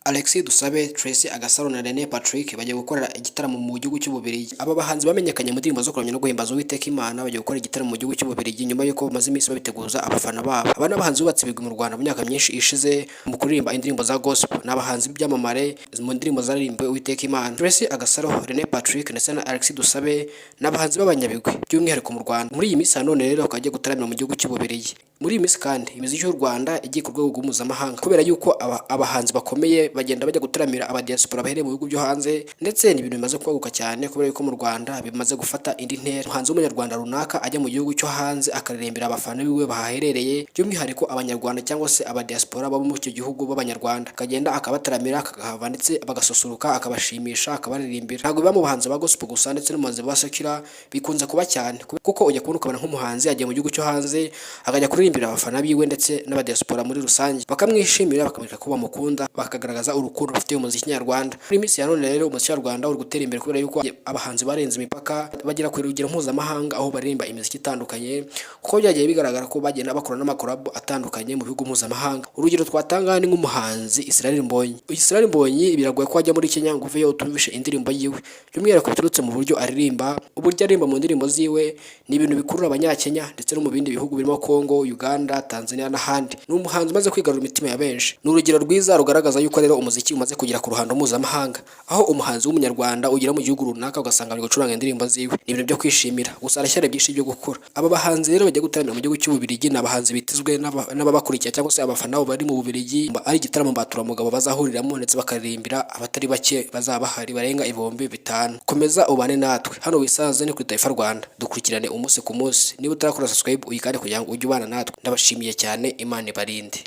Alexis Dusabe, Tracy Agasaro na René Patrick bagiye gukorera igitaramo mu gihugu cy'Ububiligi. Aba bahanzi bamenyekanye mu ndirimbo zo kuramya no guhimbaza Uwiteka Imana bagiye gukora igitaramo mu gihugu cy'Ububiligi nyuma y'uko bamaze iminsi babiteguza abafana babo. Aba n'abahanzi bubatse ibigwi mu Rwanda mu myaka myinshi ishize mu kuririmba indirimbo za gospel. N'abahanzi b'ibyamamare mu ndirimbo zaririmbiwe Uwiteka Imana. Tracy Agasaro, René Patrick ndetse na Alexis Dusabe n'abahanzi b'abanyabigwi by'umwihariko mu Rwanda. Muri iyi minsi none rero bakajya gutaramira mu gihugu cy'Ububiligi. Muri iyi minsi kandi imiziki y'u Rwanda igiye ku rwego mpuzamahanga kubera yuko abahanzi bakomeye bagenda bajya gutaramira abadiaspora bahereye mu bihugu byo hanze, ndetse ni ibintu bimaze kwaguka cyane kubera yuko mu Rwanda bimaze gufata indi ntera. Umuhanzi w'umunyarwanda runaka ajya mu gihugu cyo hanze akaririmbira abafana biwe bahaherereye, by'umwihariko abanyarwanda cyangwa se abadiaspora babo mu icyo gihugu b'abanyarwanda, akagenda akabataramira akahava ndetse bagasusuruka akabashimisha akabaririmbira. Ntabwo biba mu bahanzi ba gospel gusa ndetse no mu bahanzi ba secular bikunze kuba cyane, kuko ujya kubona ukabona nk'umuhanzi agiye mu gihugu cyo hanze akajya kuririmbira abafana biwe ndetse n'abadiaspora muri rusange, bakamwishimira bakamwereka ko bamukunda, bakagaragaza urukundo bafite umuziki nyarwanda. Muri minsi ya none rero umuziki nyarwanda uri gutera imbere kubera yuko abahanzi barenze imipaka bagera ku rugero mpuzamahanga aho baririmba imiziki itandukanye, kuko byagiye bigaragara ko bagenda bakora n'amakorabo atandukanye mu bihugu mpuzamahanga. Urugero twatanga ni nk'umuhanzi Israel Mbonyi. Israel Mbonyi biragoye ko ajya muri Kenya ngo uveyo utumvishe indirimbo yiwe, by'umwihariko biturutse mu buryo aririmba. Uburyo aririmba mu ndirimbo ziwe ni ibintu bikurura abanyakenya ndetse no mu bindi bihugu birimo Congo, Uganda, Tanzania n'ahandi. Ni umuhanzi umaze kwigarura imitima ya benshi. Ni urugero rwiza rugaragaza yuko rero umuziki umaze kugera ku ruhando mpuzamahanga, aho umuhanzi w'umunyarwanda ugira mu gihugu runaka ugasanga ari gucuranga indirimbo ziwe. Ni ibintu byo kwishimira, gusa aracyari byinshi byo gukora. Aba bahanzi rero bajya gutaramira mu gihugu cy'Ububiligi ni abahanzi bitezwe n'ababakurikiye cyangwa se abafana babo bari mu Bubiligi. Ari igitaramo mbaturamugabo bazahuriramo ndetse bakaririmbira abatari bake bazaba bahari barenga 5,000. Komeza ubane natwe hano wisanze ni kuri Taifa Rwanda, dukurikirane umunsi ku munsi. Niba utarakora subscribe uyikande kugira ngo ujye ubana natwe. Ndabashimiye cyane, Imana ibarinde.